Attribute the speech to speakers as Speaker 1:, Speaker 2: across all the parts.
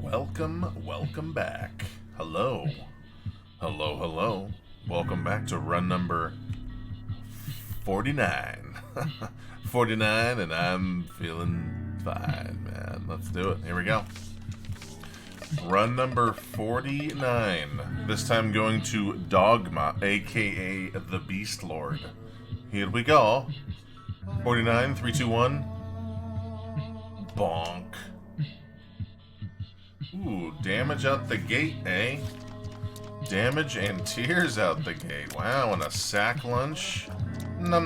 Speaker 1: Welcome back. Hello. Hello. Welcome back to run number 49. 49, and I'm feeling fine, man. Let's do it. Here we go. Run number 49. This time going to Dogma, aka the Beast Lord. Here we go. 49, 3, 2, 1. Bonk. Ooh, damage out the gate, eh? Damage and tears out the gate. Wow, and a sack lunch. Num.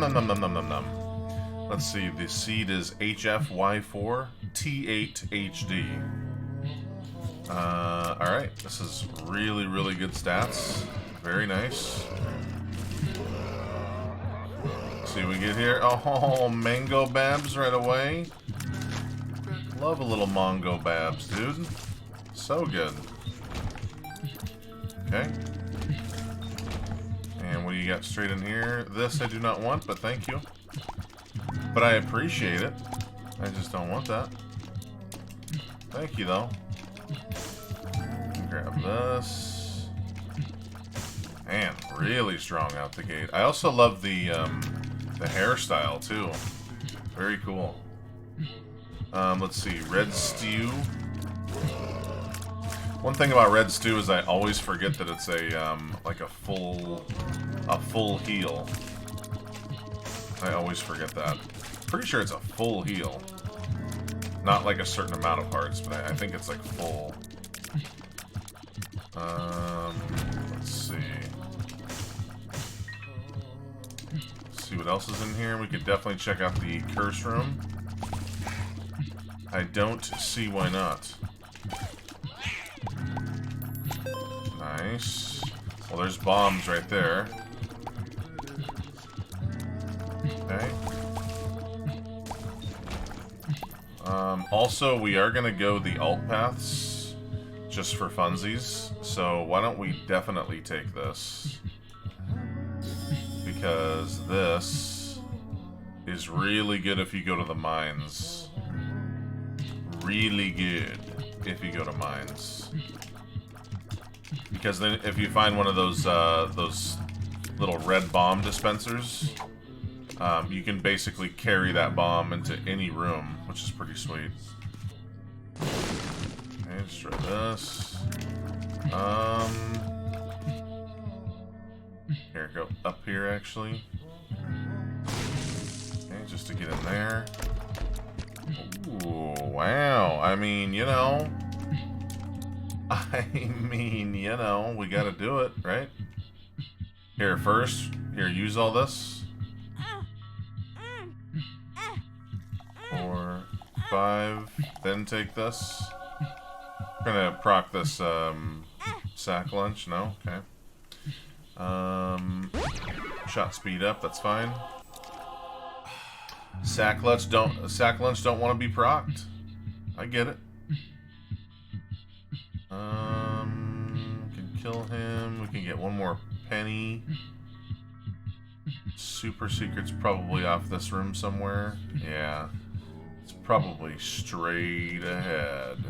Speaker 1: Let's see, the seed is HFY4 T8HD. Alright, this is really good stats. Very nice. Let's see what we get here. Oh, mango babs right away. Love a little mongo babs, dude. So good. Okay. And what do you got straight in here? This I do not want, but thank you. But I appreciate it. I just don't want that. Thank you, though. Grab this. Man, really strong out the gate. I also love the hairstyle, too. Very cool. Let's see. Red stew. One thing about red stew is I always forget that it's a like a full heal. I always forget that. Pretty sure it's a full heal. Not like a certain amount of hearts, but I think it's like full. Let's see. Let's see what else is in here. We could definitely check out the curse room. I don't see why not. Nice. Well, there's bombs right there. Okay. Also, we are going to go the alt paths just for funsies. So why don't we definitely take this? Because this is really good if you go to the mines. Really good if you go to mines. Because then if you find one of those little red bomb dispensers, you can basically carry that bomb into any room, which is pretty sweet. Okay, let's try this. Here, go up here actually. Okay, just to get in there. Ooh, wow. I mean, you know, we gotta do it, right? Here, first. Here, use all this. 4, 5. Then take this. We're gonna proc this, sack lunch. No? Okay. Shot speed up. That's fine. Sack lunch don't want to be procced. I get it. We can kill him. We can get one more penny. Super secret's probably off this room somewhere. Yeah. It's probably straight ahead.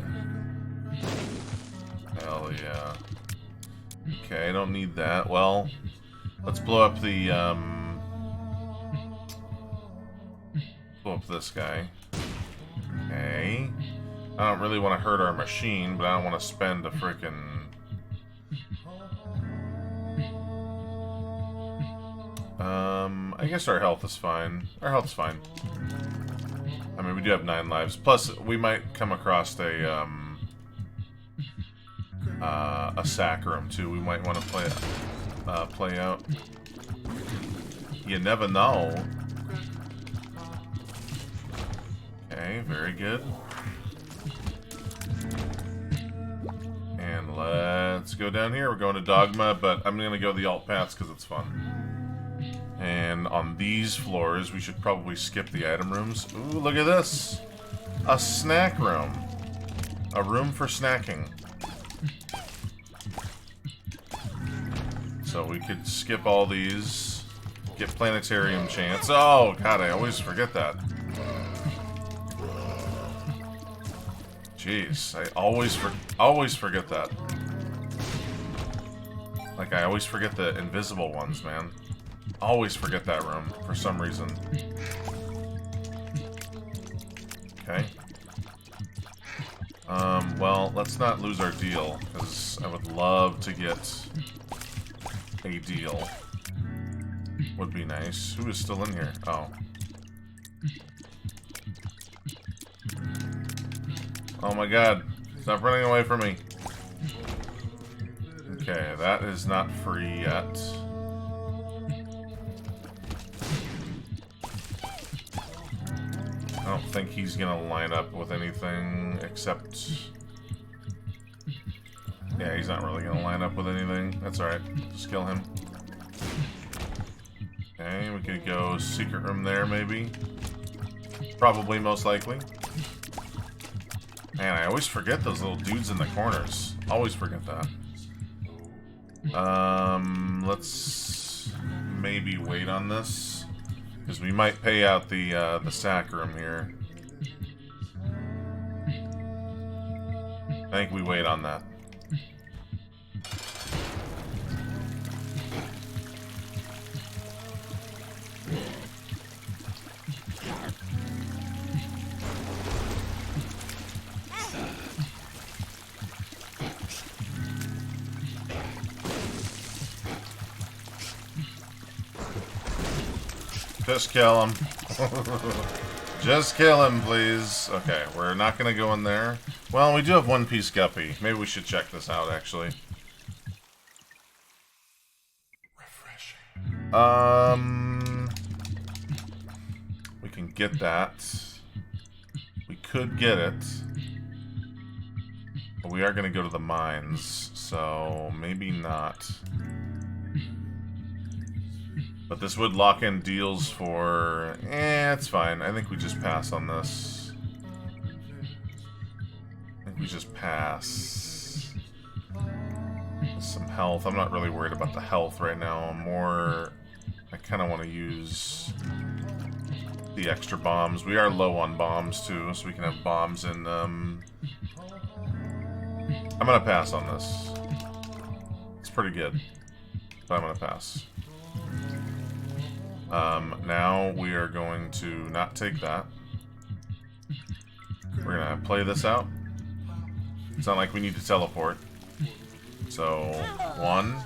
Speaker 1: Hell yeah. Okay, I don't need that. Well, let's blow up the, blow up this guy. Okay. I don't really want to hurt our machine, but I don't want to spend a frickin'... I guess our health is fine. Our health's fine. I mean, we do have 9 lives. Plus, we might come across a sack room, too. We might want to play out. You never know. Okay, very good. And let's go down here. We're going to Dogma, but I'm going to go the alt paths because it's fun. And on these floors, we should probably skip the item rooms. Ooh, look at this! A snack room. A room for snacking. So we could skip all these. Get Planetarium chance. Oh, God, I always forget that. Jeez, I always forget that. Like, I always forget the invisible ones, man. Always forget that room, for some reason. Okay. Well, let's not lose our deal, because I would love to get a deal. Would be nice. Who is still in here? Oh. Oh my god. Stop running away from me. Okay, that is not free yet. I don't think he's gonna line up with anything except... Yeah, he's not really gonna line up with anything. That's alright. Just kill him. Okay, we could go secret room there, maybe. Probably, most likely. Man, I always forget those little dudes in the corners. Always forget that. Let's maybe wait on this. Because we might pay out the sack room here. I think we wait on that. Just kill him. Just kill him, please. Okay, we're not gonna go in there. Well, we do have one piece guppy. Maybe we should check this out, actually. Refreshing. We can get that. We could get it. But we are gonna go to the mines, so maybe not. But this would lock in deals for... it's fine. I think we just pass on this. I think we just pass. Some health. I'm not really worried about the health right now. I'm more... I kind of want to use the extra bombs. We are low on bombs, too, so we can have bombs in... I'm going to pass on this. It's pretty good. But I'm going to pass. Now we are going to not take that. We're gonna play this out. It's not like we need to teleport. So, 1,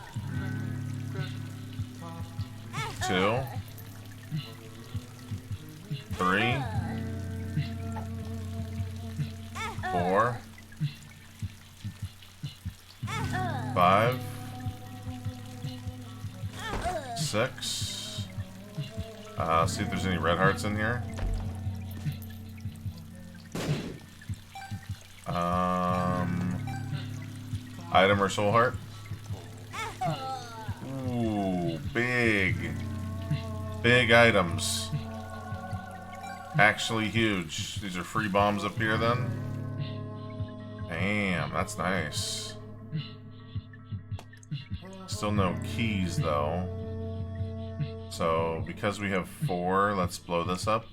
Speaker 1: 2, 3, 4, 5, 6. See if there's any red hearts in here. Item or soul heart? Ooh, big items. Actually huge. These are free bombs up here then. Damn, that's nice. Still no keys though. So, because we have 4, let's blow this up.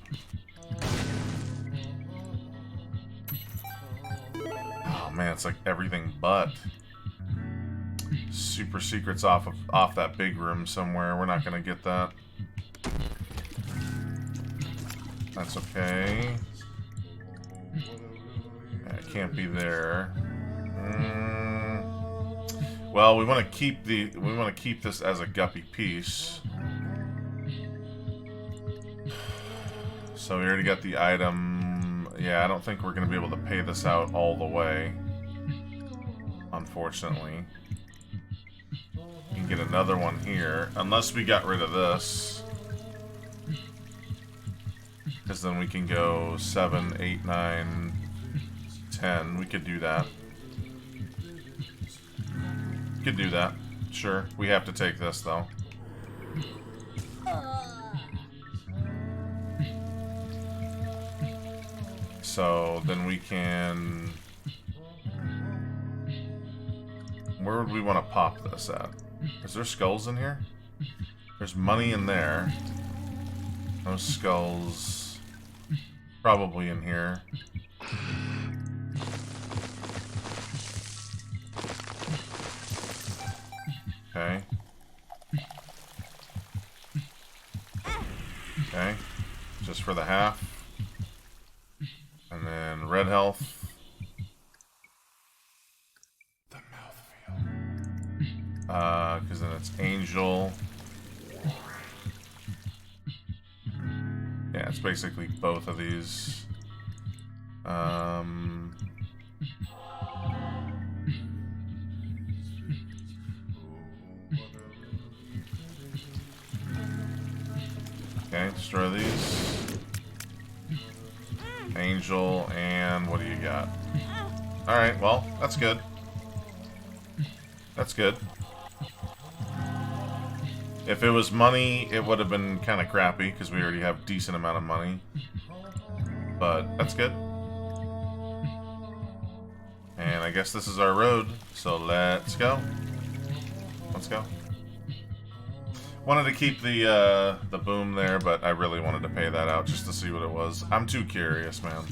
Speaker 1: Oh man, it's like everything but. Super secrets off that big room somewhere. We're not gonna get that. That's okay. Yeah, it can't be there. Well, we want to keep this as a guppy piece. So we already got the item. Yeah, I don't think we're going to be able to pay this out all the way. Unfortunately. We can get another one here. Unless we got rid of this. Because then we can go 7, 8, 9, 10. We could do that. Could do that. Sure. We have to take this, though. So then we can... Where would we want to pop this at? Is there skulls in here? There's money in there. No skulls. Probably in here. for the half. And then red health. The mouthfeel. Because then it's angel. Yeah, it's basically both of these. Okay, destroy these. Angel, and what do you got? Alright, well, that's good. That's good. If it was money, it would have been kind of crappy, because we already have a decent amount of money. But that's good. And I guess this is our road, so let's go. Let's go. Wanted to keep the boom there, but I really wanted to pay that out just to see what it was. I'm too curious, man.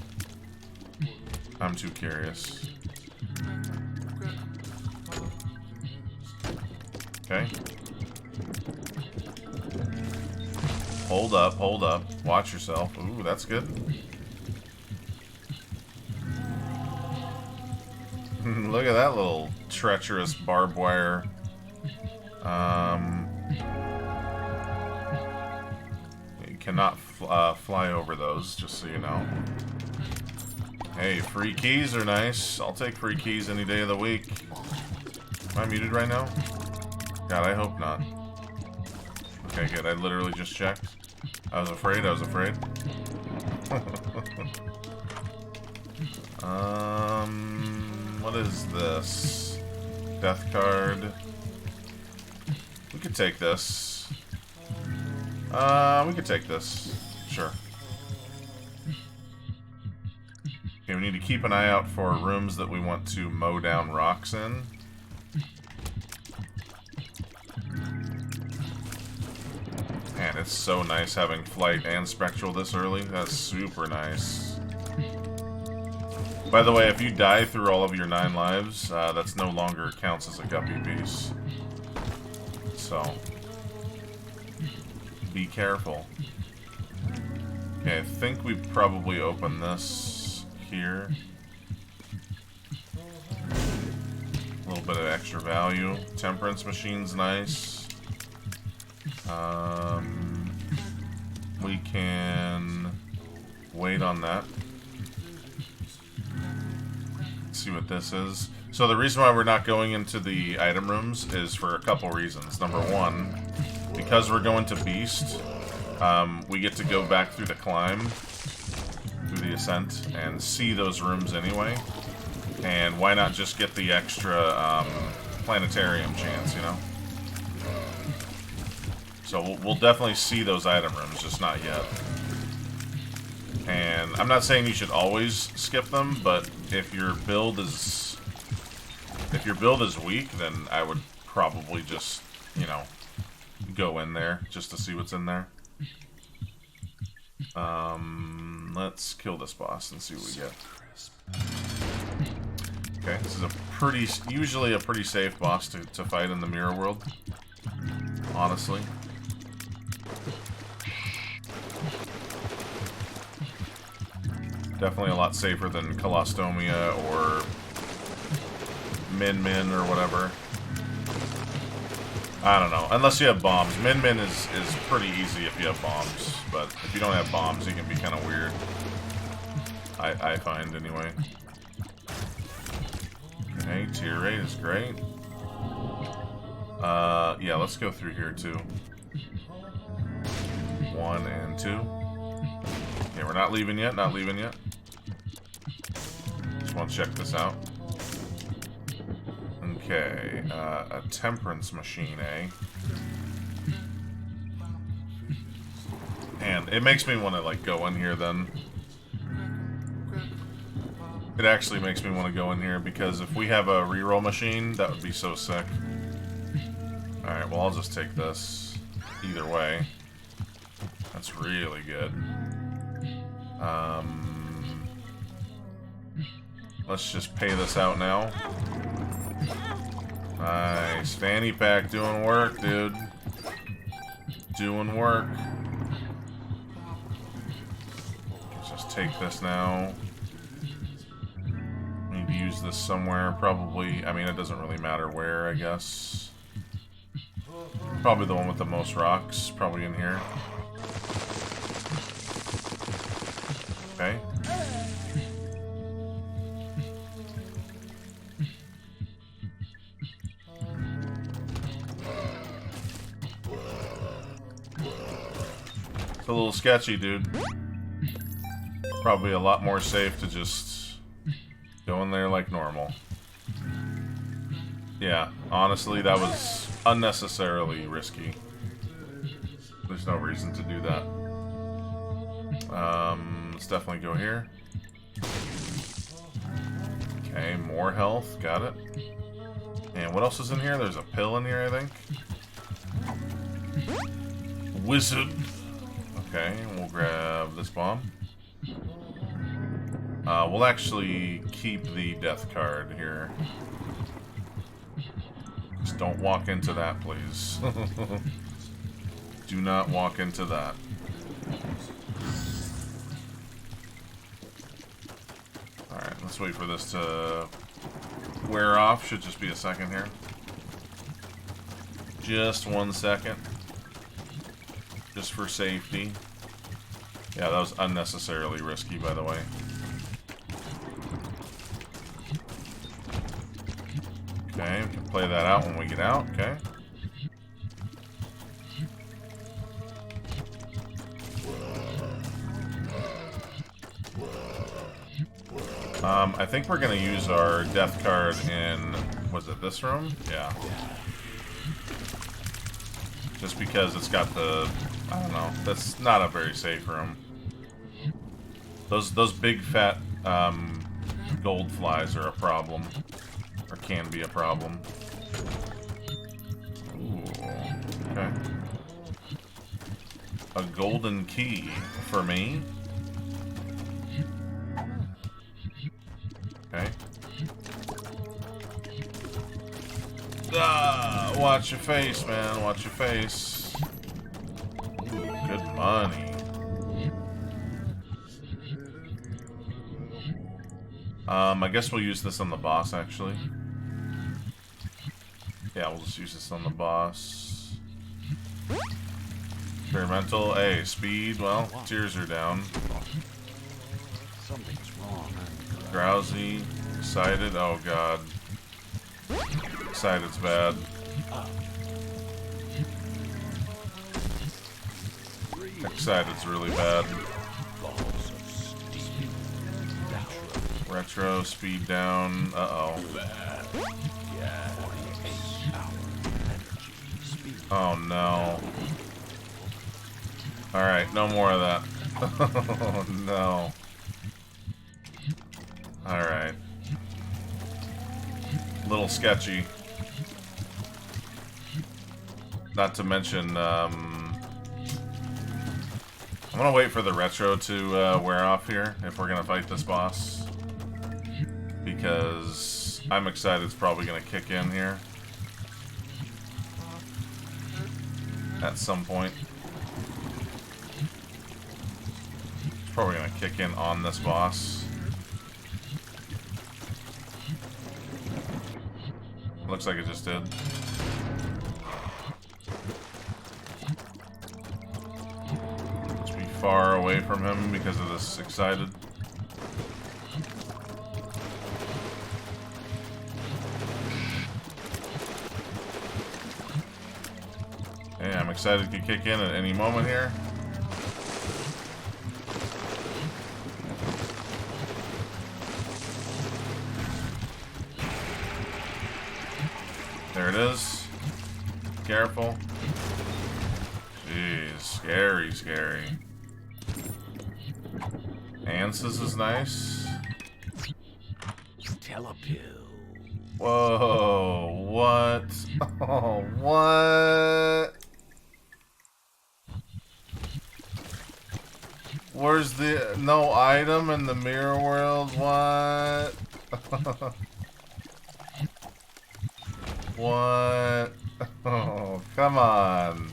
Speaker 1: I'm too curious. Okay. Hold up, hold up. Watch yourself. Ooh, that's good. Look at that little treacherous barbed wire. You cannot fly over those, just so you know. Hey, free keys are nice. I'll take free keys any day of the week. Am I muted right now? God, I hope not. Okay, good. I literally just checked. I was afraid, I was afraid. What is this? Death card. We could take this. We could take this. Sure. Okay, we need to keep an eye out for rooms that we want to mow down rocks in. Man, it's so nice having Flight and Spectral this early. That's super nice. By the way, if you die through all of your 9 lives, that's no longer counts as a guppy piece. So, be careful. Okay, I think we probably open this here. A little bit of extra value. Temperance machine's nice. We can wait on that. See what this is. So the reason why we're not going into the item rooms is for a couple reasons. Number one, because we're going to Beast, we get to go back through the climb, through the Ascent, and see those rooms anyway. And why not just get the extra Planetarium chance, you know? So we'll definitely see those item rooms, just not yet. And I'm not saying you should always skip them, but if your build is weak, then I would probably just, you know, go in there just to see what's in there. Let's kill this boss and see what we get. Okay, this is usually a pretty safe boss to fight in the mirror world. Honestly. Definitely a lot safer than Colostomia or Min or whatever. I don't know. Unless you have bombs. Min is pretty easy if you have bombs. But if you don't have bombs, it can be kind of weird. I find, anyway. Okay, tier 8 is great. Yeah, let's go through here, too. 1 and 2. Okay, we're not leaving yet, not leaving yet. Just want to check this out. Okay, a temperance machine, eh? And it makes me want to, like, go in here, then. It actually makes me want to go in here, because if we have a reroll machine, that would be so sick. Alright, well, I'll just take this. Either way. That's really good. Let's just pay this out now. Nice. Fanny pack doing work, dude. Doing work. take this now. Need to use this somewhere, probably. I mean, it doesn't really matter where, I guess. Probably the one with the most rocks, probably in here. Okay. It's a little sketchy, dude. Probably a lot more safe to just go in there like normal. Yeah, honestly, that was unnecessarily risky. There's no reason to do that. Let's definitely go here. Okay, more health. Got it. And what else is in here? There's a pill in here, I think. Wizard. Okay, we'll grab this bomb. We'll actually keep the death card here. Just don't walk into that, please. Do not walk into that. Alright, let's wait for this to wear off. Should just be a second here. Just 1 second. Just for safety. Yeah, that was unnecessarily risky, by the way. Okay, we can play that out when we get out, okay. I think we're gonna use our death card in, was it this room? Yeah. Just because it's got the, I don't know, that's not a very safe room. Those big fat gold flies are a problem. Or can be a problem. Ooh, okay. A golden key for me. Okay. Ah, watch your face, man. Watch your face. Ooh, good money. I guess we'll use this on the boss, actually. Yeah, we'll just use this on the boss. Experimental. Hey, speed. Well, tears are down.
Speaker 2: Something's wrong.
Speaker 1: Drowsy. Excited. Oh, God. Excited's bad. Excited's really bad. Retro, speed down. Uh-oh. Oh, no. Alright, no more of that. Oh, no. Alright. Little sketchy. Not to mention, I'm gonna wait for the retro to wear off here if we're gonna fight this boss. Because I'm excited it's probably gonna kick in here. At some point. It's probably gonna kick in on this boss. Looks like it just did. Just be far away from him because of this excited. Okay, I'm excited it could kick in at any moment here. There it is. Careful. Jeez, scary, scary. Ansys is nice.
Speaker 2: Telepill.
Speaker 1: Whoa, what? Oh, what? Where's the no item in the mirror world? What? What? Oh, come on.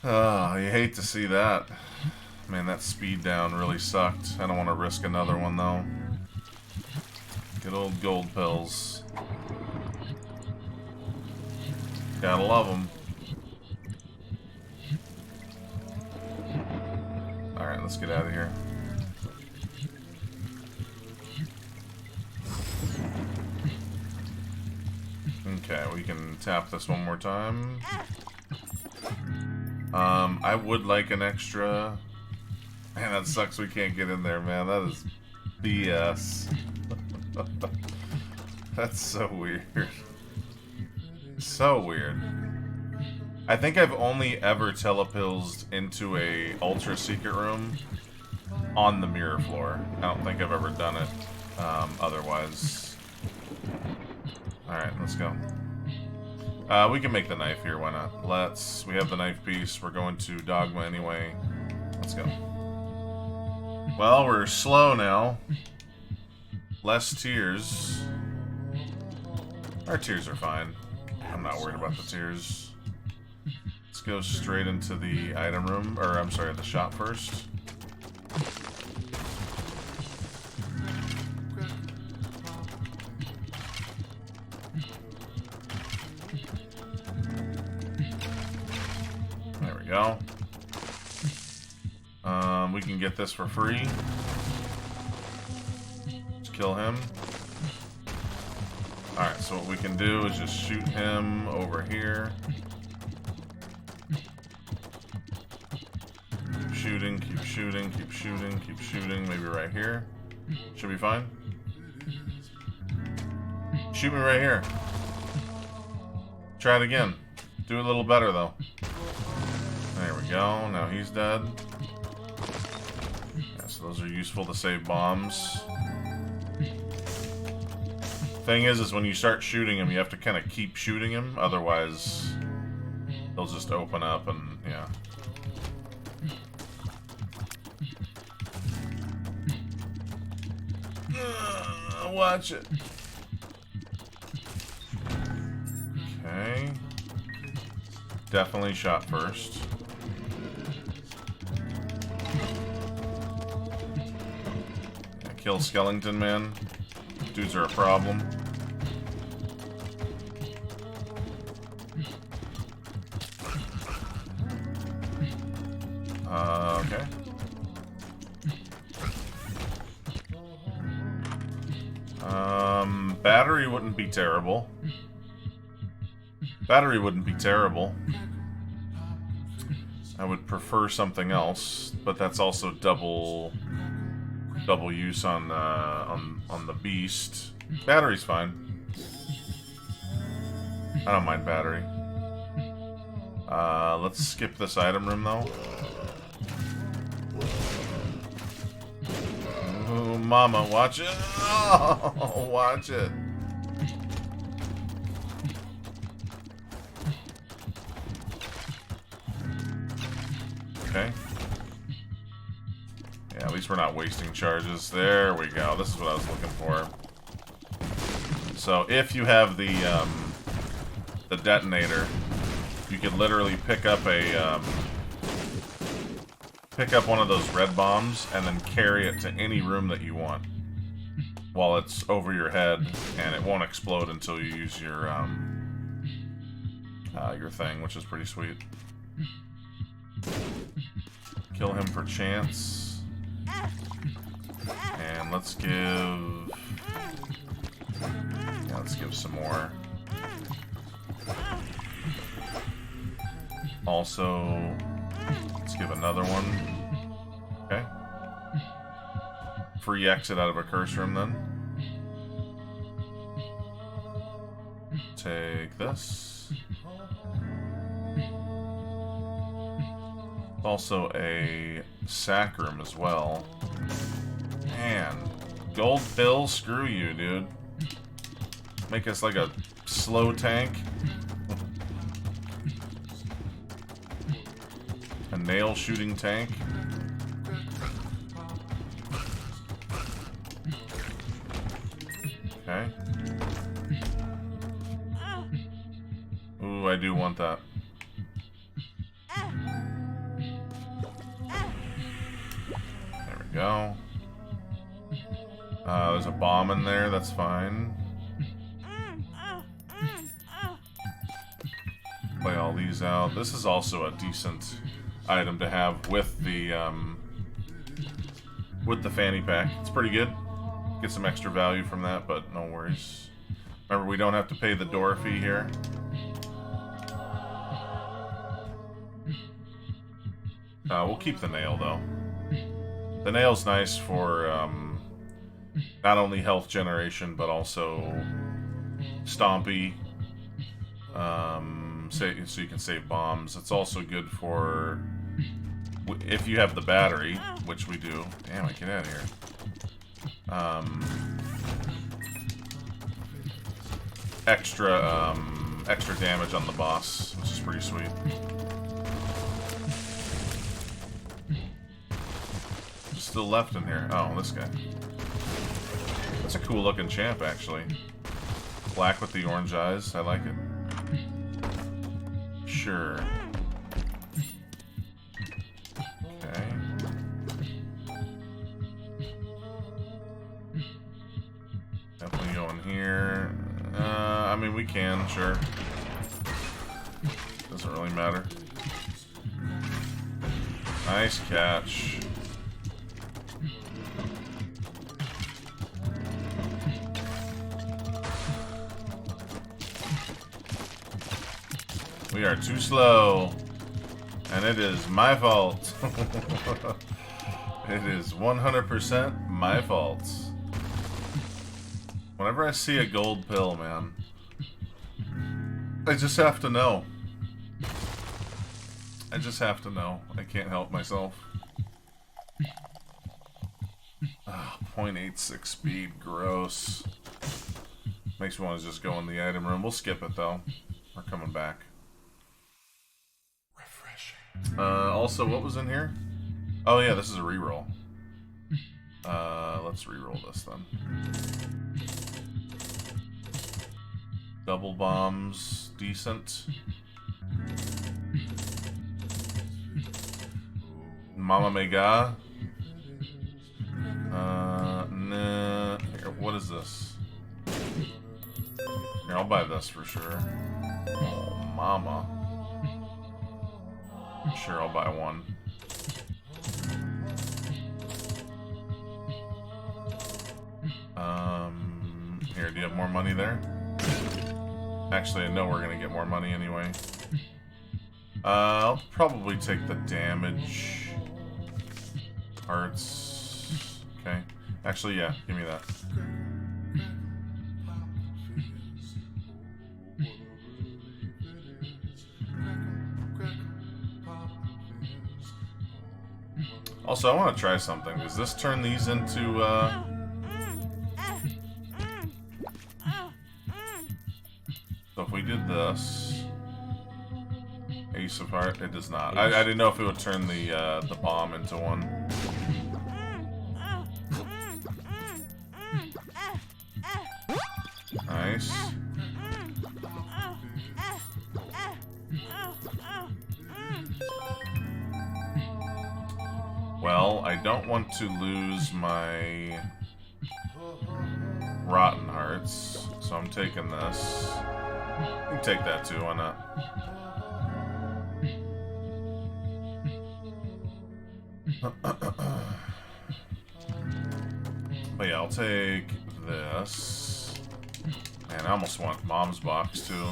Speaker 1: Oh, you hate to see that. Man, that speed down really sucked. I don't want to risk another one, though. Good old gold pills. Gotta love them. Alright, let's get out of here. Okay, we can tap this one more time. I would like an extra... Man, that sucks we can't get in there, man. That is BS. That's so weird. So weird. I think I've only ever telepilsed into a ultra secret room on the mirror floor. I don't think I've ever done it otherwise. Alright, let's go. We can make the knife here, why not? We have the knife piece, we're going to Dogma anyway. Let's go. Well, we're slow now. Less tears. Our tears are fine. I'm not worried about the tears. Let's go straight into the item room, or I'm sorry, the shop first. There we go. We can get this for free. Just kill him. Alright, so what we can do is just shoot him over here. Keep shooting, keep shooting, keep shooting, keep shooting. Maybe right here. Should be fine. Shoot me right here. Try it again. Do it a little better, though. There we go. Now he's dead. Yeah, so those are useful to save bombs. Thing is when you start shooting him, you have to kind of keep shooting him. Otherwise, they'll just open up and, yeah. Watch it. Okay. Definitely shot first. Yeah, kill Skellington Man. Dudes are a problem. Okay. Battery wouldn't be terrible. Battery wouldn't be terrible. I would prefer something else, but that's also double use on the beast. Battery's fine. I don't mind battery. Let's skip this item room though. Ooh, mama, watch it! Oh, watch it! Okay. Yeah, at least we're not wasting charges. There we go. This is what I was looking for. So if you have the detonator, you could literally pick up one of those red bombs and then carry it to any room that you want while it's over your head, and it won't explode until you use your thing, which is pretty sweet. Kill him for chance. And let's give some more. Also, let's give another one. Okay. Free exit out of a curse room then. Take this. Also a sack room as well. Man, gold pill, screw you, dude. Make us like a slow tank. A nail shooting tank. Okay. Ooh, I do want that. go. There's a bomb in there, that's fine. Play all these out. This is also a decent item to have with the fanny pack. It's pretty good. Get some extra value from that, but no worries. Remember, we don't have to pay the door fee here. We'll keep the nail, though. The nail's nice for not only health generation, but also stompy. So you can save bombs. It's also good for if you have the battery, which we do. Damn it, get out of here. Extra damage on the boss, which is pretty sweet. Still left in here. Oh, this guy. That's a cool looking champ, actually. Black with the orange eyes. I like it. Sure. Okay. Definitely go in here. I mean, we can, sure. Doesn't really matter. Nice catch. We are too slow, and it is my fault. It is 100% my fault. Whenever I see a gold pill, man, I just have to know. I just have to know. I can't help myself. Oh, 0.86 speed, gross. Makes me want to just go in the item room. We'll skip it, though. We're coming back. Also, what was in here? Oh yeah, this is a reroll. Let's reroll this then. Double bombs, decent. Mama Mega. Nah. Here, what is this? Here, I'll buy this for sure. Oh, mama. Sure, I'll buy one. Here, do you have more money there? Actually, I know we're gonna get more money anyway. I'll probably take the damage. Hearts. Okay. Actually, yeah, give me that. Also, I want to try something. Does this turn these into, So if we did this... Ace of Heart, it does not. I didn't know if it would turn the bomb into one. Nice. Well, I don't want to lose my Rotten Hearts, so I'm taking this. I can take that too, why not? But yeah, I'll take this. Man, I almost want Mom's Box too.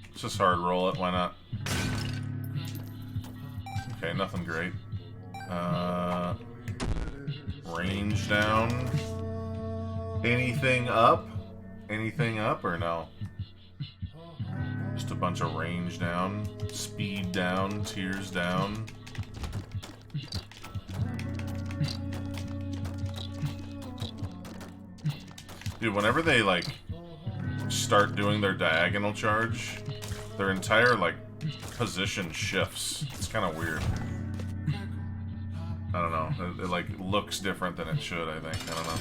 Speaker 1: Let's just hard roll it, why not? Okay, nothing great. Range down. Anything up? Anything up or no? Just a bunch of range down. Speed down. Tears down. Dude, whenever they, like, start doing their diagonal charge, their entire, like, position shifts. It's kind of weird. I don't know. It like looks different than it should, I think. I don't know.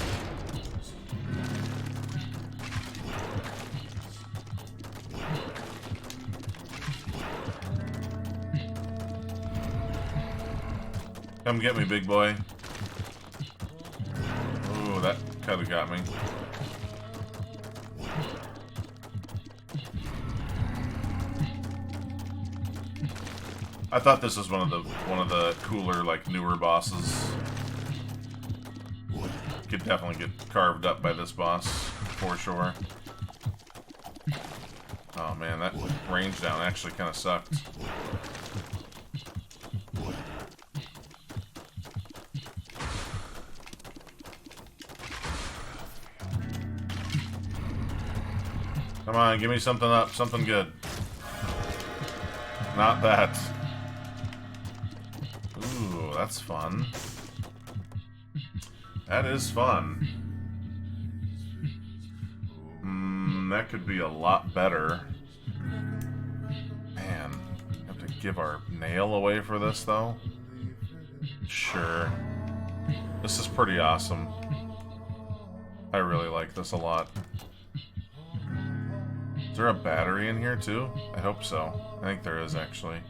Speaker 1: Come get me, big boy. Ooh, that kind of got me. I thought this was one of the cooler, like, newer bosses. Could definitely get carved up by this boss, for sure. Oh man, that range down actually kind of sucked. Come on, give me something up, something good. Not that. Ooh, that's fun. That is fun. That could be a lot better. Man, have to give our nail away for this, though? Sure. This is pretty awesome. I really like this a lot. Is there a battery in here, too? I hope so. I think there is, actually.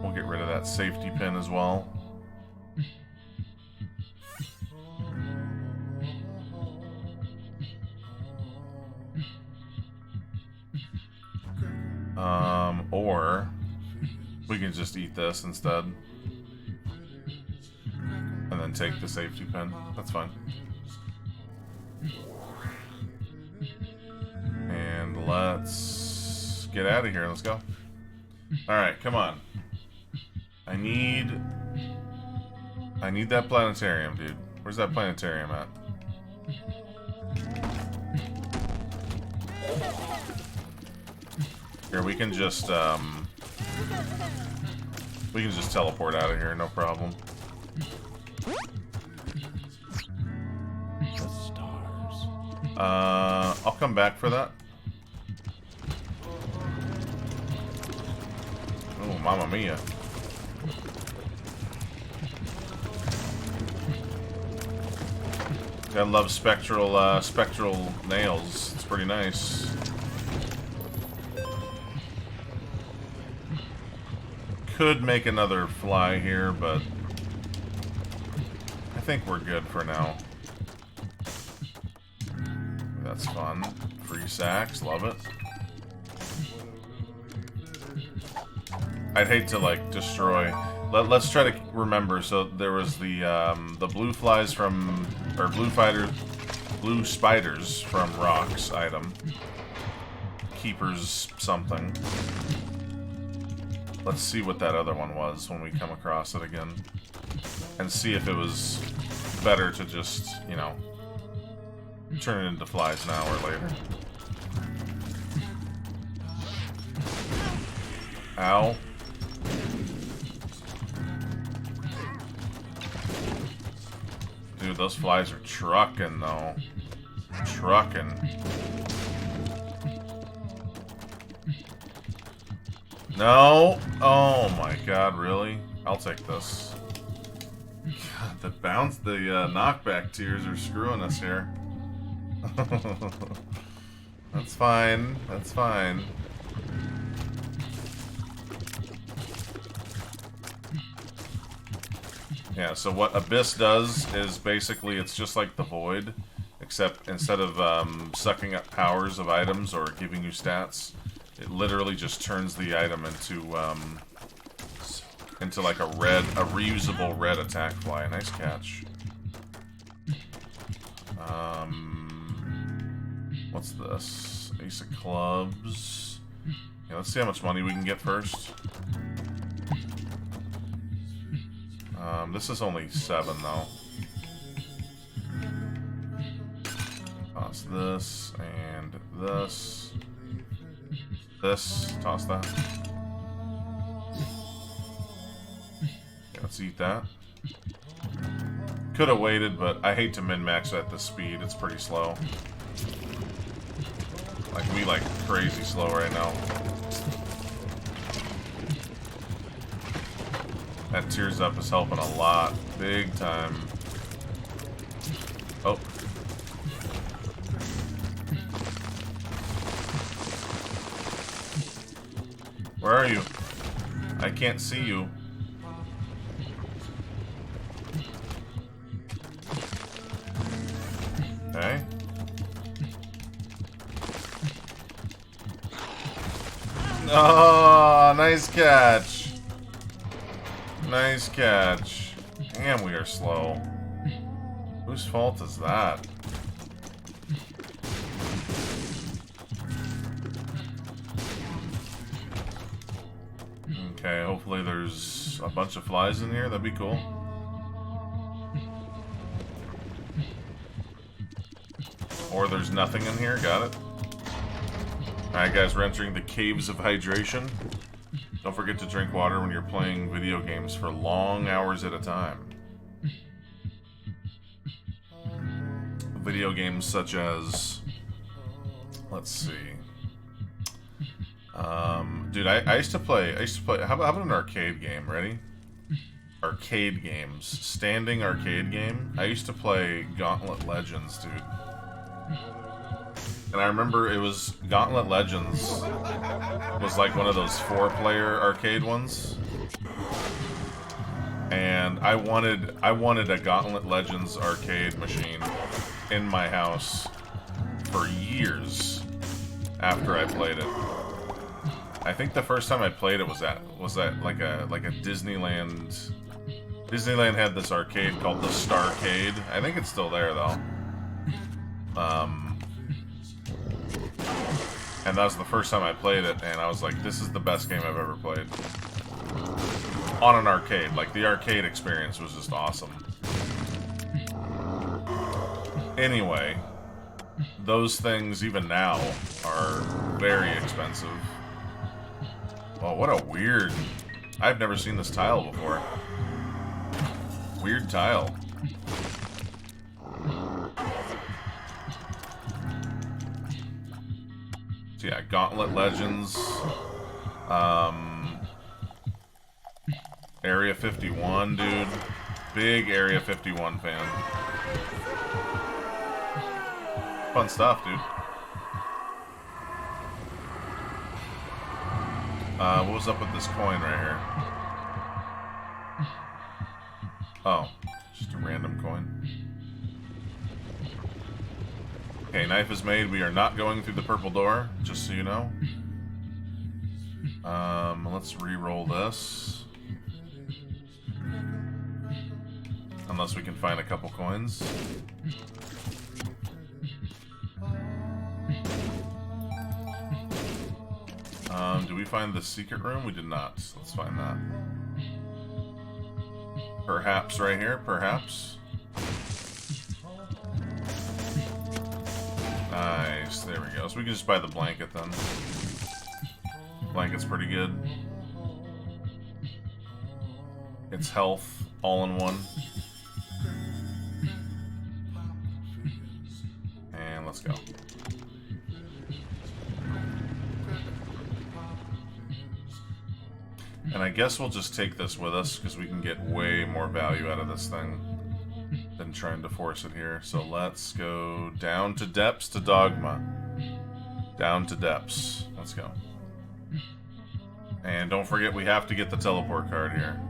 Speaker 1: We'll get rid of that safety pin as well. Or we can just eat this instead. And then take the safety pin. That's fine. And let's get out of here. Let's go. Alright, come on. I need that planetarium, dude. Where's that planetarium at? Here, we can just teleport out of here, no problem.
Speaker 2: The stars.
Speaker 1: I'll come back for that. Oh, mamma mia. I love spectral nails. It's pretty nice. Could make another fly here, but I think we're good for now. That's fun. Free sacks, love it. I'd hate to like destroy. Let's try to remember. So there was the blue flies from, or blue spiders from rocks item. Keepers something. Let's see what that other one was when we come across it again. And see if it was better to just, you know, turn it into flies now or later. Ow. Dude, those flies are trucking, though. Trucking. No! Oh my god, really? I'll take this. God, the knockback tiers are screwing us here. That's fine. That's fine. Yeah, so what Abyss does is basically it's just like the Void, except instead of sucking up powers of items or giving you stats, it literally just turns the item into like a reusable red attack fly. Nice catch. What's this? Ace of clubs. Yeah, let's see how much money we can get first. This is only 7 though. Toss this and this. This. Toss that. Okay, let's eat that. Could have waited, but I hate to min-max at this speed. It's pretty slow. Like crazy slow right now. That tears up is helping a lot. Big time. Oh. Where are you? I can't see you. Okay. Oh, nice catch. Nice catch. Damn, we are slow. Whose fault is that? Okay, hopefully there's a bunch of flies in here. That'd be cool. Or there's nothing in here. Got it. Alright guys, we're entering the Caves of Hydration. Don't forget to drink water when you're playing video games for long hours at a time. Video games such as... Let's see. Dude, I used to play... How about an arcade game? Ready? Arcade games. Standing arcade game. I used to play Gauntlet Legends, dude. And I remember it was Gauntlet Legends was like one of those 4-player arcade ones. And I wanted a Gauntlet Legends arcade machine in my house for years after I played it. I think the first time I played it was at like a Disneyland. Disneyland had this arcade called the Starcade. I think it's still there though. And that was the first time I played it, and I was like, this is the best game I've ever played. On an arcade. Like, the arcade experience was just awesome. Anyway, those things, even now, are very expensive. Oh, what a weird... I've never seen this tile before. Weird tile. So yeah, Gauntlet Legends. Area 51, dude. Big Area 51 fan. Fun stuff, dude. What was up with this coin right here? Oh, just a random coin. Okay, knife is made. We are not going through the purple door, just so you know. Let's re-roll this. Unless we can find a couple coins. Do we find the secret room? We did not. Let's find that. Perhaps right here, perhaps. Nice, there we go. So we can just buy the blanket then. Blanket's pretty good. It's health, all in one. And let's go. And I guess we'll just take this with us, because we can get way more value out of this thing than trying to force it here. So let's go down to depths to Dogma. Down to depths. Let's go. And don't forget, we have to get the teleport card here.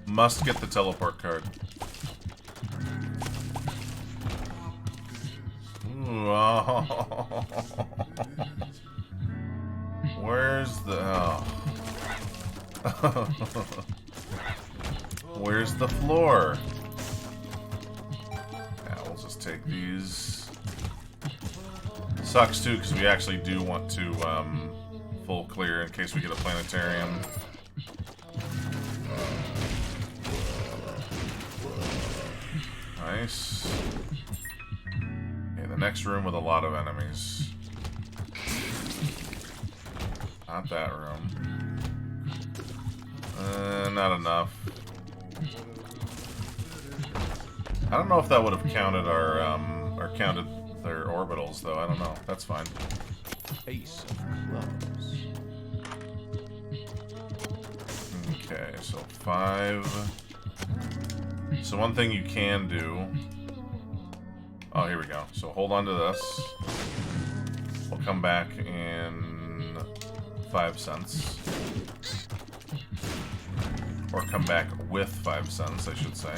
Speaker 1: Must get the teleport card. Ooh, oh. Where's the... Oh. Where's the floor? Yeah, we'll just take these. Sucks too, because we actually do want to full clear in case we get a planetarium. Nice. Okay, the next room with a lot of enemies. Not that room. Not enough. I don't know if that would have counted our, or counted their orbitals, though. I don't know. That's fine.
Speaker 2: Ace of clubs.
Speaker 1: Okay, so 5. So one thing you can do... Oh, here we go. So hold on to this. We'll come back in 5 cents. Or come back with 5 cents, I should say.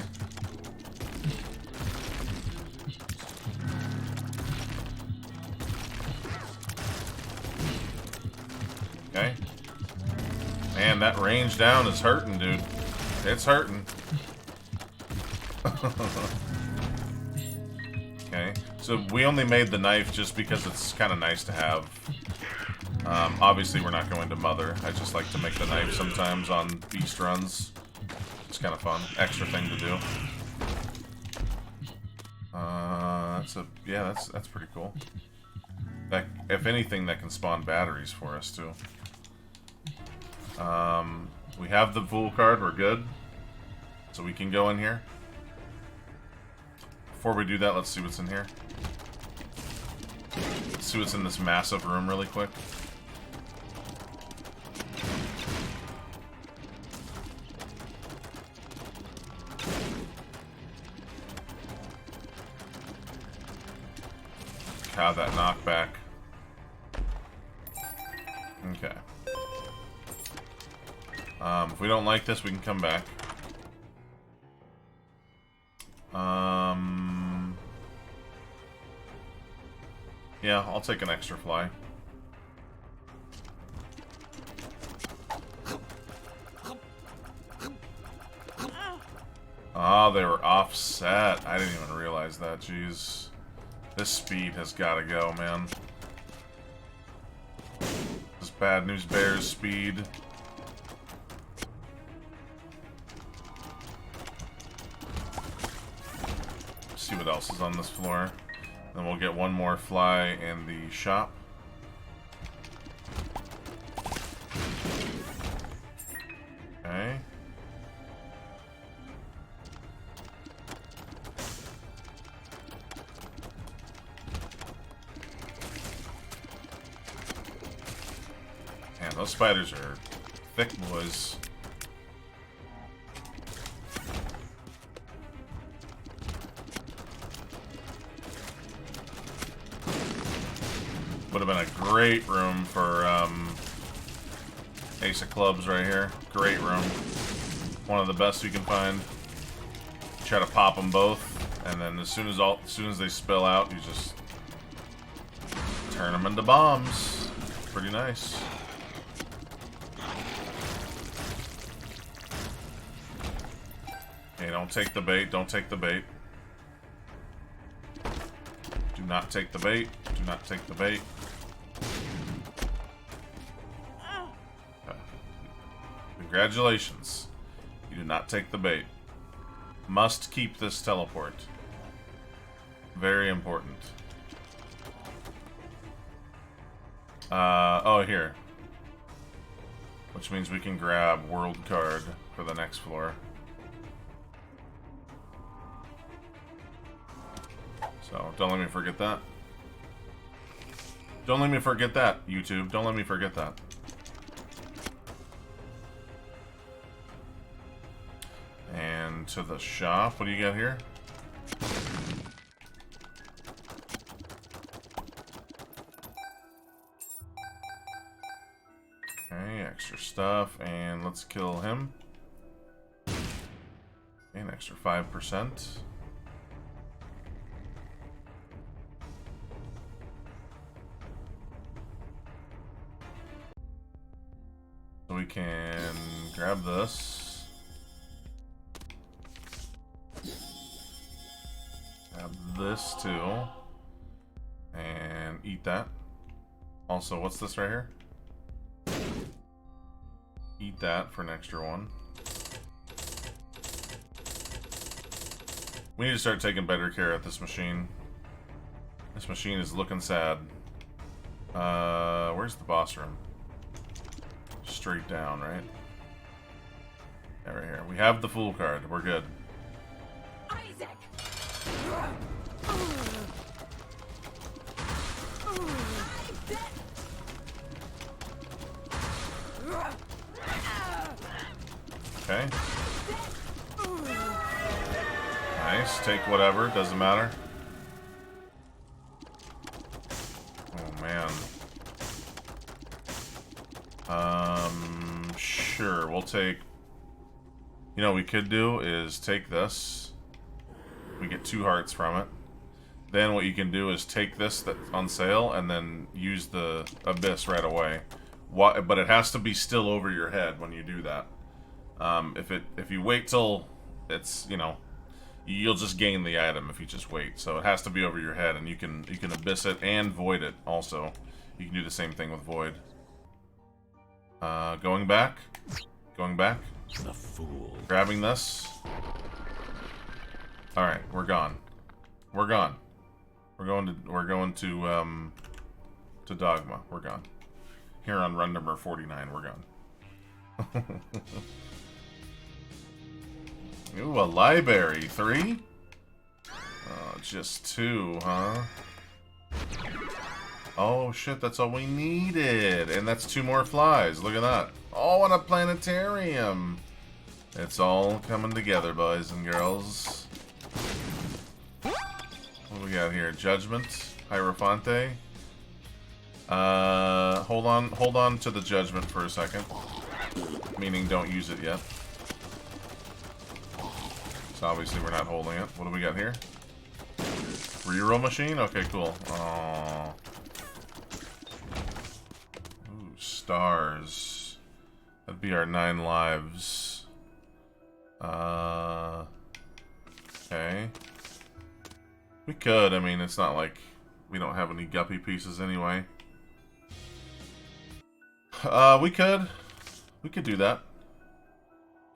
Speaker 1: Okay. Man, that range down is hurting, dude. It's hurting. Okay, so we only made the knife just because it's kind of nice to have. Obviously, we're not going to Mother. I just like to make the knife sometimes on beast runs. It's kind of fun. Extra thing to do. That's pretty cool. That, if anything, that can spawn batteries for us too. We have the Fool card. We're good. So we can go in here. Before we do that, let's see what's in here. Let's see what's in this massive room really quick. God, that knockback. Okay. If we don't like this, we can come back. Yeah, I'll take an extra fly. Ah, they were offset. I didn't even realize that. Jeez. This speed has got to go, man. This Bad News Bears speed. See what else is on this floor. Then we'll get one more fly in the shop. Okay. Man, those spiders are thick, boys. Would have been a great room for Ace of Clubs right here. Great room. One of the best you can find. Try to pop them both, and then as soon as they spill out, you just turn them into bombs. Pretty nice. Okay, don't take the bait. Don't take the bait. Do not take the bait. Do not take the bait. Congratulations. You did not take the bait. Must keep this teleport. Very important. Oh, here. Which means we can grab World Card for the next floor. So, don't let me forget that. Don't let me forget that, YouTube. Don't let me forget that. And to the shop. What do you got here? Okay, extra stuff. And let's kill him. Okay, an extra 5%. So we can grab this. Grab this too. And eat that. Also, what's this right here? Eat that for an extra one. We need to start taking better care of this machine. This machine is looking sad. Where's the boss room? Straight down, right? Yeah, right here. We have the Fool card. We're good.
Speaker 3: Isaac.
Speaker 1: Okay. Nice. Take whatever. Doesn't matter. Oh, man. Sure, we'll take... You know what we could do is take this. We get 2 hearts from it. Then what you can do is take this that's on sale and then use the Abyss right away. But it has to be still over your head when you do that. If you wait till it's, you know, you'll just gain the item if you just wait. So it has to be over your head, and you can Abyss it and Void it also. You can do the same thing with Void. Going back. Going back.
Speaker 2: The fool.
Speaker 1: Grabbing this. Alright, we're gone. We're gone. We're going to Dogma. We're gone. Here on run number 49, we're gone. Ooh, a library. 3? Oh, just 2, huh? Oh shit, that's all we needed. And that's 2 more flies. Look at that. Oh, and a planetarium. It's all coming together, boys and girls. What do we got here? Judgment. Hierophante. Hold on to the judgment for a second. Meaning don't use it yet. So obviously we're not holding it. What do we got here? Reroll machine? Okay, cool. Aww. Ooh, stars. That'd be our 9 lives. Okay. We could, I mean, it's not like we don't have any guppy pieces anyway. We could do that.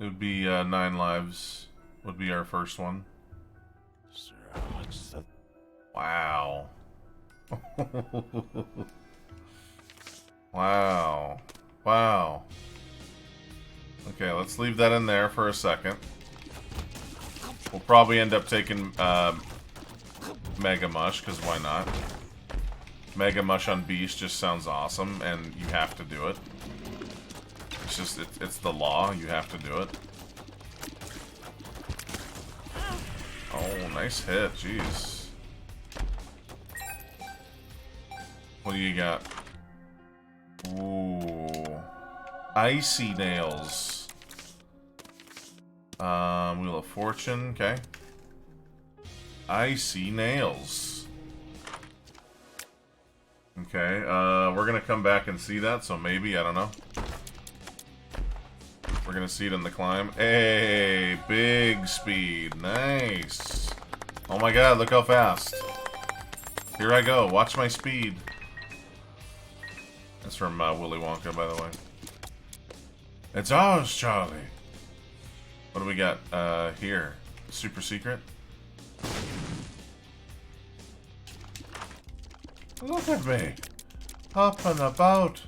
Speaker 1: It would be 9 lives. Would be our first one.
Speaker 2: Sir, what's the...
Speaker 1: Wow. Wow. Wow. Okay, let's leave that in there for a second. We'll probably end up taking Mega Mush, because why not? Mega Mush on Beast just sounds awesome, and you have to do it. It's just, it's the law, you have to do it. Oh, nice hit, jeez. What do you got? Ooh. Icy Nails. Wheel of Fortune, okay. Icy Nails. Okay, we're gonna come back and see that, so maybe, I don't know. We're gonna see it in the climb. Hey, big speed, nice. Oh my god, look how fast. Here I go, watch my speed. That's from Willy Wonka, by the way. It's ours, Charlie. What do we got here? Super secret? Look at me. Up and about.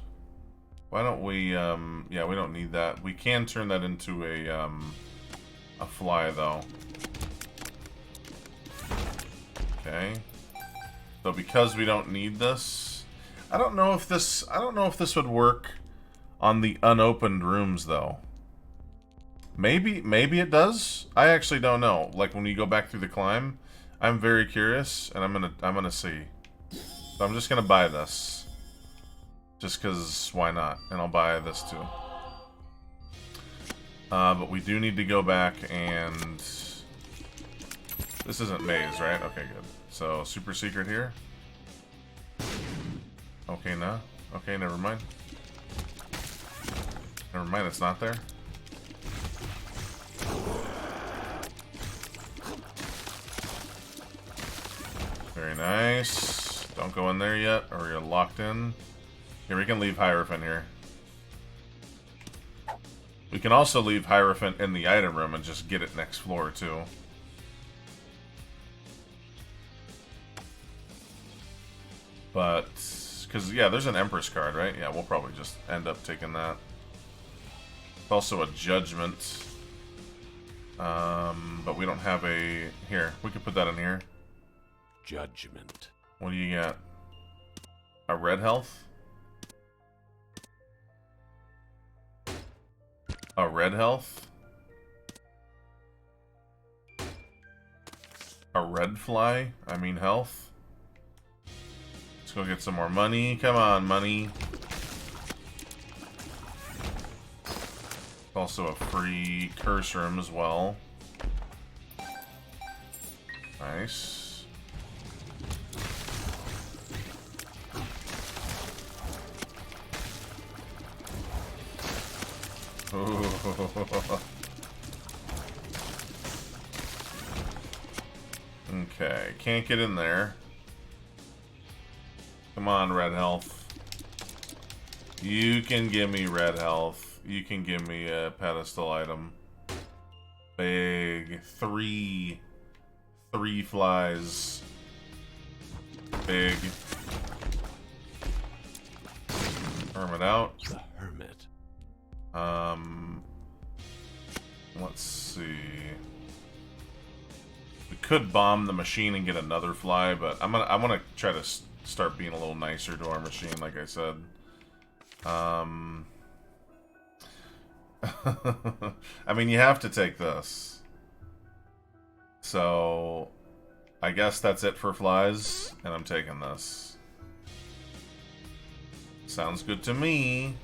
Speaker 1: Why don't we, yeah, we don't need that. We can turn that into a fly, though. Okay. So because we don't need this, I don't know if this would work on the unopened rooms, though. Maybe it does. I actually don't know. Like when you go back through the climb, I'm very curious, and I'm gonna see. So I'm just gonna buy this, just cause why not? And I'll buy this too. But we do need to go back and this isn't maze, right? Okay, good. So super secret here. Okay, no. Okay, never mind. Never mind, it's not there. Very nice. Don't go in there yet, or you're locked in. Here, we can leave Hierophant here. We can also leave Hierophant in the item room and just get it next floor, too. But, because, yeah, there's an Empress card, right? Yeah, we'll probably just end up taking that. Also a Judgment. But we don't have a... Here, we could put that in here.
Speaker 2: Judgment.
Speaker 1: What do you got? A red health? A red health? A red fly? I mean health? Let's go get some more money. Come on, money. also a free curse room as well. Nice. Ooh. Okay, can't get in there. Come on, red health. You can give me red health. You can give me a pedestal item. Big. Three flies. Big. Hermit out.
Speaker 2: The hermit.
Speaker 1: Let's see. We could bomb the machine and get another fly, but I'm gonna try to start being a little nicer to our machine, like I said. I mean, you have to take this. So, I guess that's it for flies, and I'm taking this. Sounds good to me.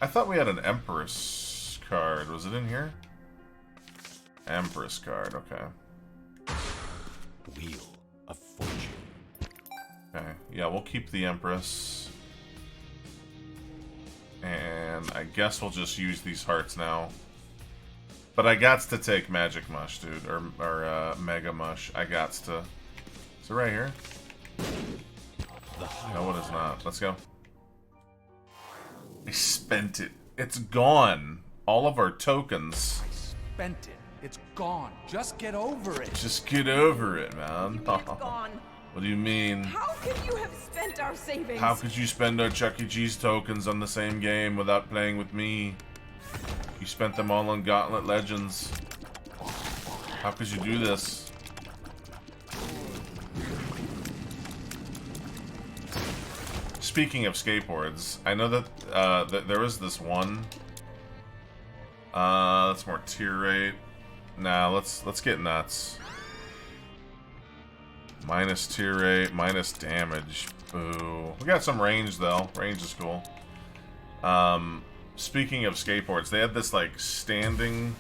Speaker 1: I thought we had an Empress card. Was it in here? Empress card, okay.
Speaker 2: Wheel of fortune.
Speaker 1: Okay, yeah, we'll keep the Empress. And I guess we'll just use these hearts now. But I gots to take Magic Mush, dude. Or Mega Mush. I gots to. Is it right here? No, it is not. Let's go. I spent it. It's gone. All of our tokens.
Speaker 4: I spent it. It's gone. Just get over it.
Speaker 1: Just get over it, man.
Speaker 3: It's gone.
Speaker 1: What do you mean?
Speaker 3: How could you have spent our savings?
Speaker 1: How could you spend our Chuck E. Cheese tokens on the same game without playing with me? You spent them all on Gauntlet Legends. How could you do this? Speaking of skateboards, I know that there was this one. That's more tier rate. Nah, let's get nuts. Minus tier rate, minus damage. Boo. We got some range though. Range is cool. Speaking of skateboards, they had this like standing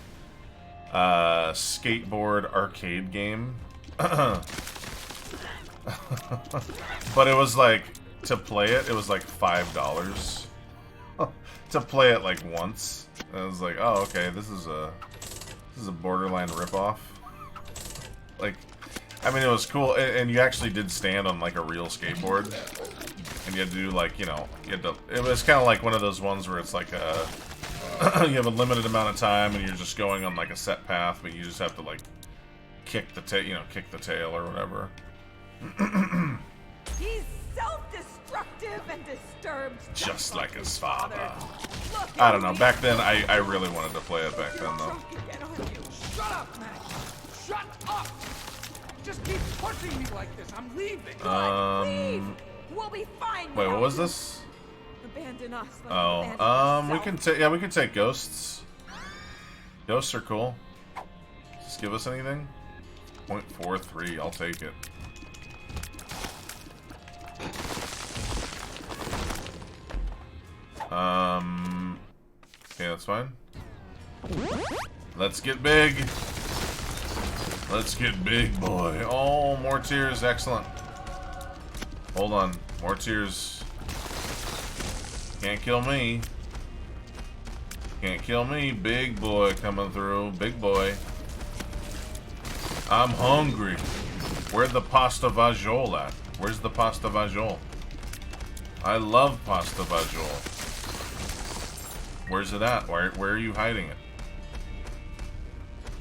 Speaker 1: skateboard arcade game. But it was like, to play it, it was like $5 to play it like once. And I was like, oh, okay, this is a borderline ripoff. Like, I mean, it was cool, and you actually did stand on like a real skateboard, and you had to do like, you know, it was kind of like one of those ones where it's like a you have a limited amount of time, and you're just going on like a set path, but you just have to like kick the tail or whatever.
Speaker 3: He's self-destructive and disturbed.
Speaker 1: Just like his father.
Speaker 3: Look,
Speaker 1: I don't know. Back then, I really wanted to play it back then, though.
Speaker 4: Shut up, man. Shut up. Just keep pushing me like this. I'm leaving.
Speaker 3: Leave. We'll be fine.
Speaker 1: Wait, what
Speaker 3: without
Speaker 1: was
Speaker 3: you.
Speaker 1: this?
Speaker 3: Abandon us. Like
Speaker 1: Oh,
Speaker 3: abandon
Speaker 1: we
Speaker 3: yourself.
Speaker 1: can take, yeah, we can take ghosts. Ghosts are cool. Just give us anything. 0.43, I'll take it. Okay, that's fine. Let's get big. Let's get big, boy. Oh, more tears, excellent. Hold on, more tears. Can't kill me. Can't kill me, big boy coming through, big boy. I'm hungry. Where's the pasta vagiole at? Where's the pasta vagiole? I love pasta vagiole. Where's it at? Where are you hiding it?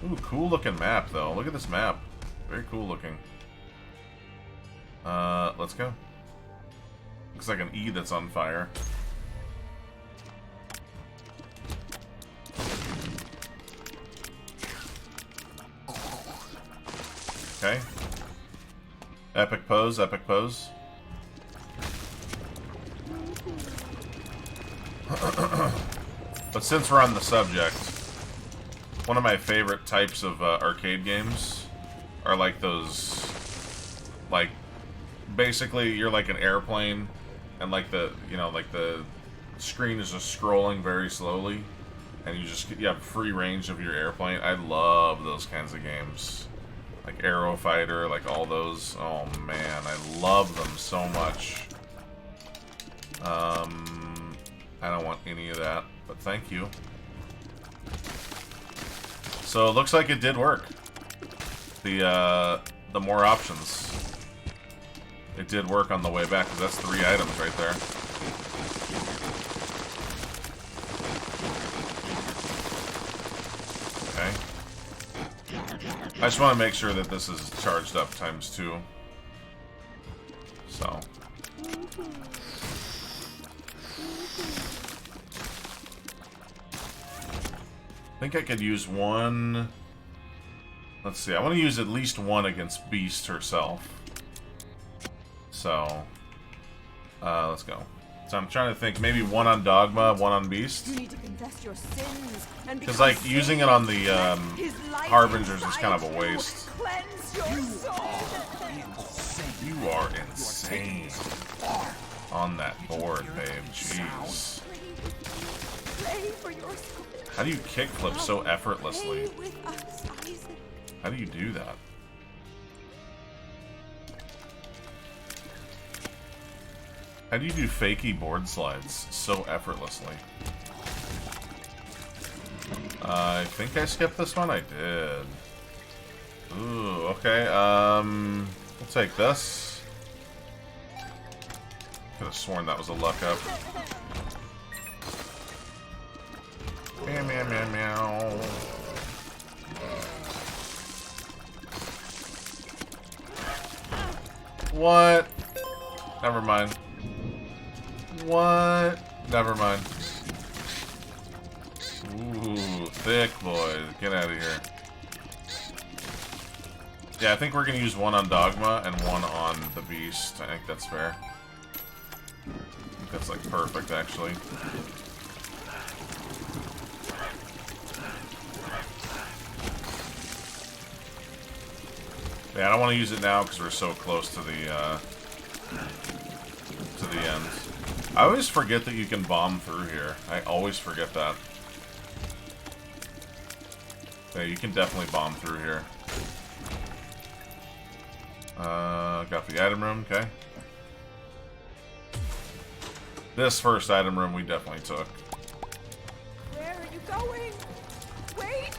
Speaker 1: Ooh, cool looking map though. Look at this map. Very cool looking. Let's go. Looks like an E that's on fire. Okay. Epic pose, epic pose. But since we're on the subject, one of my favorite types of arcade games are like those, like, basically you're like an airplane, and like the, you know, like the screen is just scrolling very slowly, and you have free range of your airplane. I love those kinds of games. Like Aero Fighter, like all those. Oh man, I love them so much. I don't want any of that, but thank you. So it looks like it did work. The more options. It did work on the way back, because that's 3 items right there. Okay. I just want to make sure that this is charged up ×2. So. I think I could use one. Let's see, I want to use at least one against Beast herself. So, let's go. So I'm trying to think, maybe one on Dogma, one on Beast.
Speaker 3: You need to confess your sins and
Speaker 1: because like using it on the Harbingers is kind of a waste.
Speaker 3: Cleanse your soul.
Speaker 1: You are insane on that board, babe. Jeez.
Speaker 3: Pray for your soul.
Speaker 1: How do you kickflip so effortlessly?
Speaker 3: Stay with us, Isaac.
Speaker 1: How do you do that? How do you do fakey board slides so effortlessly? I think I skipped this one. I did. Ooh, okay. We'll take this. Could have sworn that was a luck up. Meow, meow, meow, meow. What? Never mind. What? Never mind. Ooh, thick boy. Get out of here. Yeah, I think we're gonna use one on Dogma and one on the Beast. I think that's fair. I think that's like perfect, actually. Yeah, I don't want to use it now because we're so close to the end. I always forget that you can bomb through here. I always forget that. Yeah, you can definitely bomb through here. Got the item room, okay. This first item room we definitely took.
Speaker 3: Where are you going? Wait!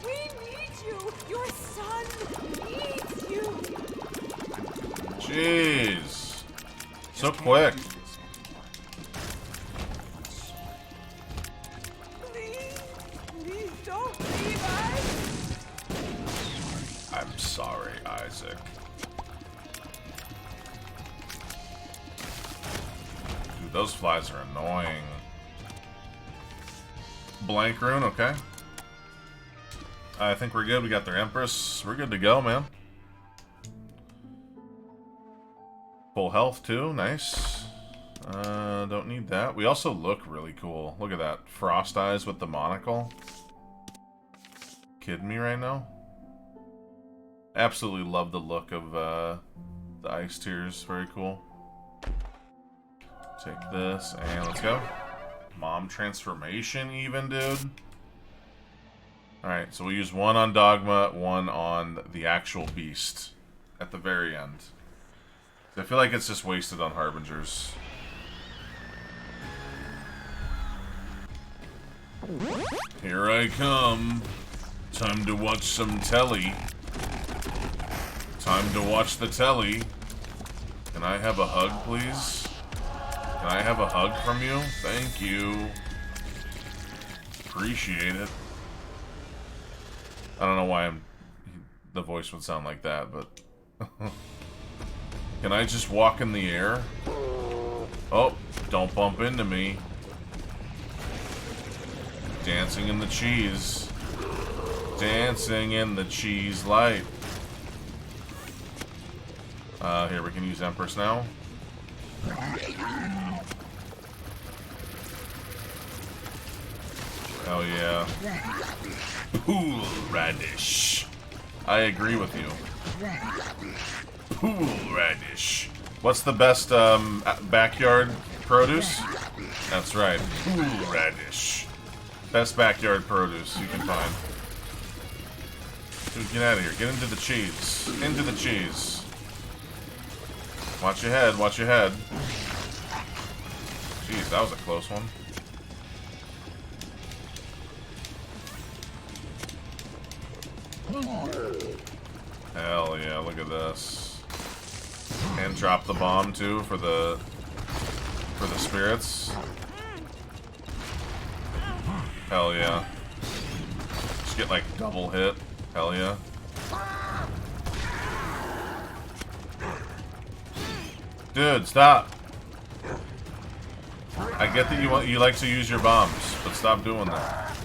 Speaker 3: We need you! Your son needs you!
Speaker 1: Jeez. So quick.
Speaker 3: Please, please don't leave us!
Speaker 1: I'm sorry, Isaac. Dude, those flies are annoying. Blank rune, okay. I think we're good. We got their Empress. We're good to go, man. Full health, too. Nice. Don't need that. We also look really cool. Look at that. Frost eyes with the monocle. Kidding me right now? Absolutely love the look of the ice tears. Very cool. Take this and let's go. Mom transformation even, dude. Alright, so we use one on Dogma, one on the actual Beast at the very end. I feel like it's just wasted on Harbingers. Here I come. Time to watch some telly. Time to watch the telly. Can I have a hug, please? Can I have a hug from you? Thank you. Appreciate it. I don't know why the voice would sound like that, but... Can I just walk in the air? Oh, don't bump into me. Dancing in the cheese. Dancing in the cheese light. Here, we can use Empress now. Hell yeah. Pool radish. I agree with you. Pool radish. What's the best backyard produce? That's right. Ooh, radish. Best backyard produce you can find. Dude, get out of here. Get into the cheese. Into the cheese. Watch your head. Watch your head. Jeez, that was a close one. Hell yeah, look at this. And drop the bomb too for the spirits. Hell yeah. Just get like double hit. Hell yeah. Dude, stop. I get that you like to use your bombs, but stop doing that.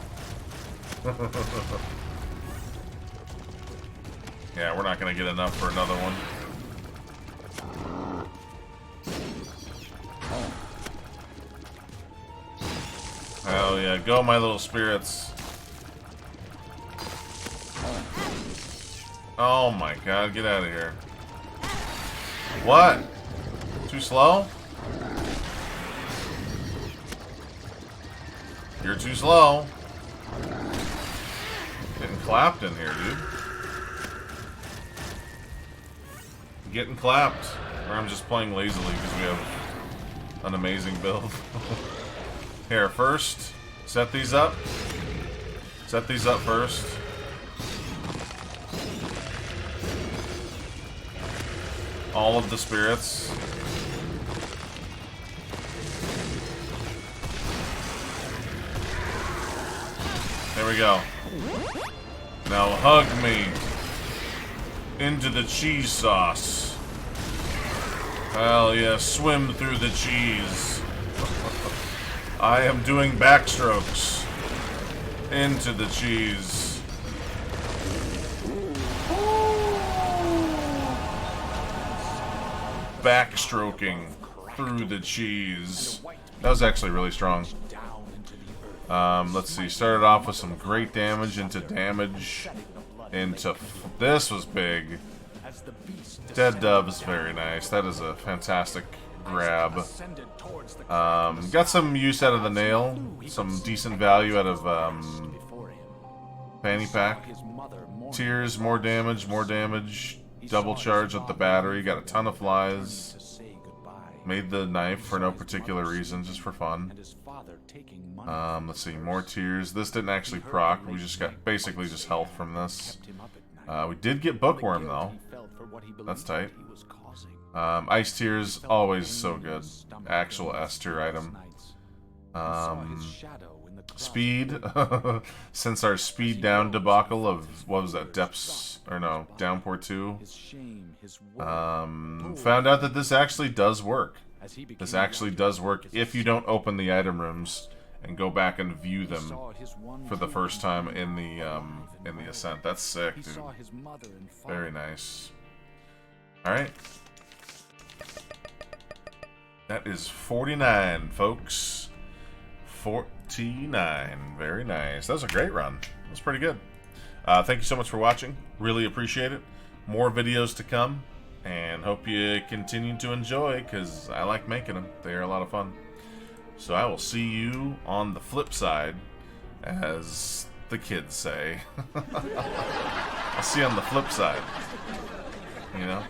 Speaker 1: Yeah, we're not gonna get enough for another one. Hell yeah, go my little spirits. Oh my god, get out of here. What? Too slow? You're too slow. Getting clapped in here, dude. Getting clapped. Or I'm just playing lazily because we have an amazing build. Here, first, set these up. Set these up first. All of the spirits. There we go. Now hug me into the cheese sauce. Hell yeah, swim through the cheese. I am doing backstrokes into the cheese. Backstroking through the cheese. That was actually really strong. Let's see. Started off with some great damage into damage. This was big. Dead Dove is very nice. That is a fantastic grab. Got some use out of the nail. Some decent value out of fanny pack. Tears, more damage, more damage. Double charge with the battery. Got a ton of flies. Made the knife for no particular reason, just for fun. Let's see, more tears. This didn't actually proc. We just got basically just health from this. We did get bookworm though. That's tight. Ice tears, always so good. Actual S tier item. Speed. Since our speed down debacle of, what was that, depths, or no, downpour 2. Found out that this actually does work. This actually does work if you don't open the item rooms and go back and view them for the first time in the Ascent. That's sick, dude. Very nice. Alright. That is 49, folks. 49. Very nice. That was a great run. That was pretty good. Thank you so much for watching. Really appreciate it. More videos to come. And hope you continue to enjoy, because I like making them. They are a lot of fun. So I will see you on the flip side, as the kids say. I'll see you on the flip side. You know?